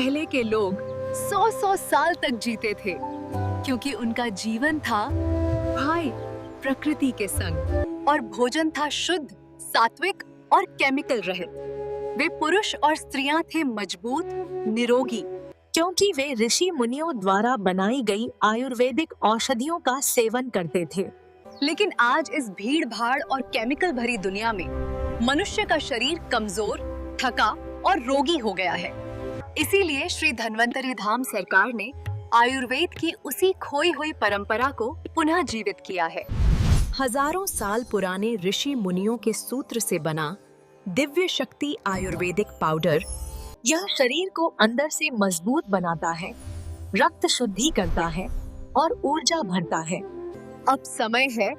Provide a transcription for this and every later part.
पहले के लोग 100-100 साल तक जीते थे क्योंकि उनका जीवन था भाई प्रकृति के संग और भोजन था शुद्ध, सात्विक और केमिकल रहित। वे पुरुष और स्त्रियां थे मजबूत, निरोगी, क्योंकि वे ऋषि मुनियों द्वारा बनाई गई आयुर्वेदिक औषधियों का सेवन करते थे। लेकिन आज इस भीड़ भाड़ और केमिकल भरी दुनिया में मनुष्य का शरीर कमजोर, थका और रोगी हो गया है। इसीलिए श्री धन्वंतरी धाम सरकार ने आयुर्वेद की उसी खोई हुई परंपरा को पुनः जीवित किया है। हजारों साल पुराने ऋषि मुनियों के सूत्र से बना दिव्य शक्ति आयुर्वेदिक पाउडर यह शरीर को अंदर से मजबूत बनाता है, रक्त शुद्धि करता है और ऊर्जा भरता है। अब समय है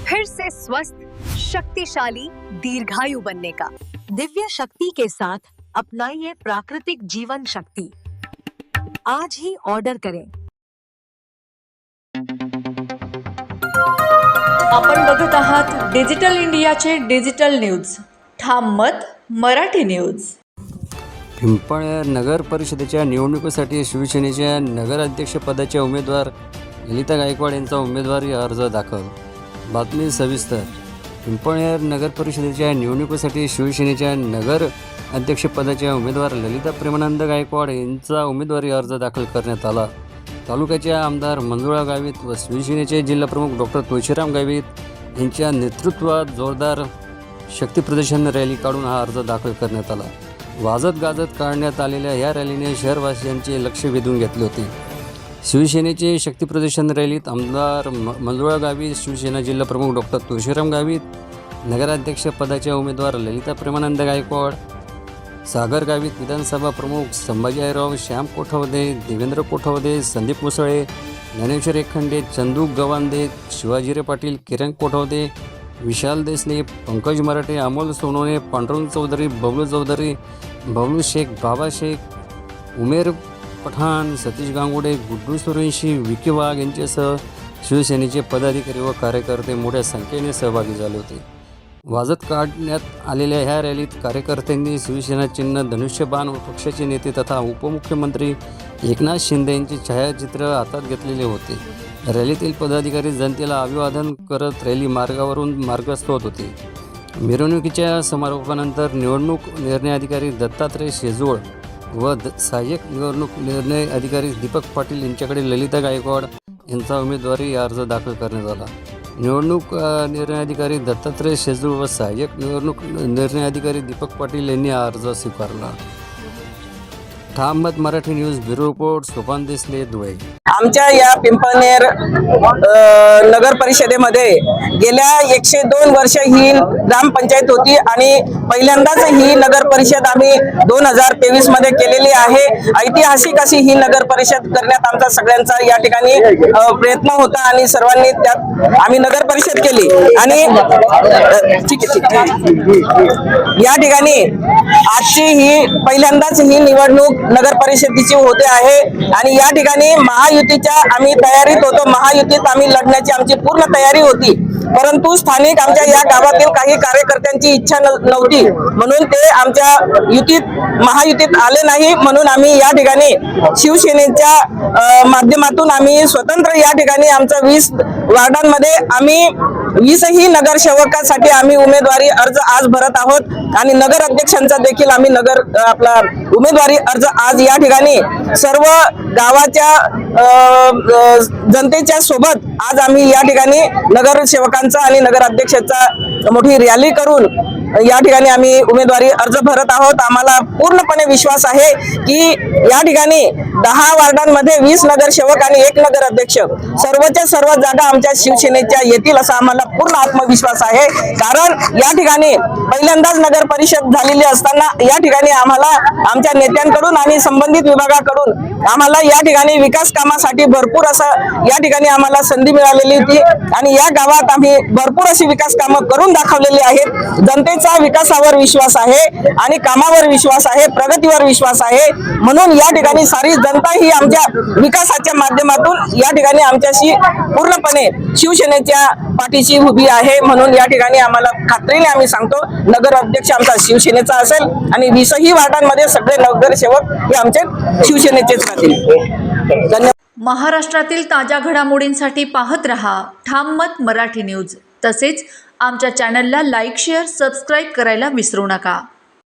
फिर से स्वस्थ, शक्तिशाली, दीर्घायु बनने का। दिव्य शक्ति के साथ अपनाइए प्राकृतिक जीवन शक्ति। आज ही ऑर्डर करें। आपण बघत आहात डिजिटल इंडियाचे डिजिटल न्यूज, ठाम मत मराठी न्यूज। पिंपळनेर नगर परिषदेच्या निवडणुकीसाठी शिवसेनेच्या नगराध्यक्षपदाच्या उमेदवार ललिता गायकवाड यांचा उमेदवारी अर्ज दाखल। बातमी सविस्तर। पिंपळनेर नगर परिषदेच्या निवडणुकीसाठी शिवसेनेच्या नगर अध्यक्षपदाच्या उमेदवार ललिता प्रेमानंद गायकवाड यांचा उमेदवारी अर्ज दाखल करण्यात आला। तालुक्याच्या आमदार मंजुळा गावित व शिवसेनेचे जिल्हाप्रमुख डॉक्टर तुळशीराम गावित यांच्या नेतृत्वात जोरदार शक्तीप्रदर्शन रॅली काढून हा अर्ज दाखल करण्यात आला। वाजत गाजत काढण्यात आलेल्या या रॅलीने शहरवासियांचे लक्ष वेधून घेतले होते। शिवसेनेचे शक्तीप्रदर्शन रॅलीत आमदार मंजुळा गावित, शिवसेना जिल्हाप्रमुख डॉक्टर तुळशीराम गावित, नगराध्यक्षपदाच्या उमेदवार ललिता प्रेमानंद गायकवाड, सागर गावित, विधानसभा प्रमुख संभाजी आयराव, श्याम कोठावदे, देवेंद्र कोठावदे, संदीप मुसळे, ज्ञानेश्वर एकखंडे, चंदू गवांदे, शिवाजीरे पाटील, किरण कोठावदे, विशाल देसले, पंकज मराठे, अमोल सोनोने, पांडुरंग चौधरी, बबलू चौधरी, बबलू शेख, बाबा शेख, उमेर पठाण, सतीश गांगुडे, गुड्डू सुरेशी, विकी वाघ यांच्यासह शिवसेनेचे पदाधिकारी व कार्यकर्ते मोठ्या संख्येने सहभागी झाले होते। वाजत काढण्यात आलेल्या ह्या रॅलीत कार्यकर्त्यांनी शिवसेना चिन्ह, धनुष्यबाण व पक्षाचे नेते तथा उपमुख्यमंत्री एकनाथ शिंदे यांचे छायाचित्र हातात घेतलेले होते। रॅलीतील पदाधिकारी जनतेला अभिवादन करत रॅली मार्गावरून मार्गस्थ होत होते। मिरवणुकीच्या समारोपानंतर निवडणूक निर्णय अधिकारी दत्तात्रय शेजवळ व सहाय्यक निवडणूक निर्णय अधिकारी दीपक पाटील यांच्याकडे ललिता गायकवाड यांचा उमेदवारी अर्ज दाखल करण्यात आला। निवडणूक निर्णय अधिकारी दत्तात्रय शेजूळ व सहाय्यक निवडणूक निर्णय अधिकारी दीपक पाटील यांनी हा अर्ज स्वीकारला। ठाम मत Marathi news bureau report, Sopan Desle, Dhule. आमच्या या पिंपळनेर नगर परिषदेमध्ये गेल्या 102 वर्ष ही ग्रामपंचायत होती आणि पहिल्यांदाच ही नगर परिषद आम्ही 2023 मध्ये केलेली आहे। ऐतिहासिक अशी ही नगर परिषद करण्यात आमचा सगळ्यांचा या ठिकाणी प्रयत्न होता आणि सर्वांनी त्यात आम्ही नगर परिषद केली आणि ठीक आहे। या ठिकाणी आजची ही पहिल्यांदाच ही निवडणूक नगर परिषदेची होते आहे आणि या ठिकाणी महायुतीच्या आम्ही तयारीत होतो। महायुतीत आम्ही लढण्याची आमची पूर्ण तयारी होती, परंतु स्थानिक आमच्या या गावातील काही कार्यकर्त्यांची इच्छा नव्हती म्हणून ते आमच्या महायुतीत आले नाही। म्हणून आम्ही या ठिकाणी शिवसेनेच्या माध्यमातून आम्ही स्वतंत्र या ठिकाणी आमच्या 20 वार्डांमध्ये आम्ही 20 ही नगरसेवकासाठी आम्ही उमेदवारी अर्ज आज भरत आहोत आणि नगर अध्यक्षांचा देखील आम्ही आपला उमेदवारी अर्ज आज या ठिकाणी सर्व गावाच्या जनतेच्या सोबत आज आम्ही या ठिकाणी नगरसेवकांचा आणि नगराध्यक्षाचा मोठी रॅली करून या ठिकाणी आम्ही उमेदवारी अर्ज भरत आहोत। आम्हाला पूर्णपणे विश्वास आहे की या ठिकाणी 10 वार्डांमध्ये 20 नगरसेवक आणि 1 नगराध्यक्ष सर्वच्या सर्व जागा आमच्या शिवसेनेच्या येतील असा आम्हाला पूर्ण आत्मविश्वास आहे। कारण या ठिकाणी पहिल्यांदाच नगर परिषद झालेली असताना या ठिकाणी आम्हाला आमच्या नेत्यांकडून आणि संबंधित विभागाकडून आम्हाला या ठिकाणी विकास कामासाठी भरपूर असं या ठिकाणी आम्हाला संधी मिळालेली होती आणि या गावात आम्ही भरपूर अशी विकास कामं करून दाखवलेली आहेत। जनतेचा आमचा विकासावर विश्वास आहे आणि कामावर विश्वास आहे, प्रगतीवर विश्वास आहे. म्हणून या ठिकाणी सारी जनता ही आमच्या विकासाच्या माध्यमातून या ठिकाणी आमच्याशी पूर्णपणे शिवसेनेच्या पाठीशी उभी आहे. म्हणून या ठिकाणी आम्हाला खात्रीने आम्ही सांगतो, नगर अध्यक्ष आमचा शिवसेनेचा असेल आणि 20ही वार्डांमध्ये सगळे नगरसेवक हे आमचे शिवसेनेचेच राहतील. धन्यवाद. महाराष्ट्रातील ताज्या घडामोडींसाठी पाहत रहा ठाम मत मराठी न्यूज. तसेच आमच्या चॅनलला लाईक, शेअर, सबस्क्राईब करायला विसरू नका.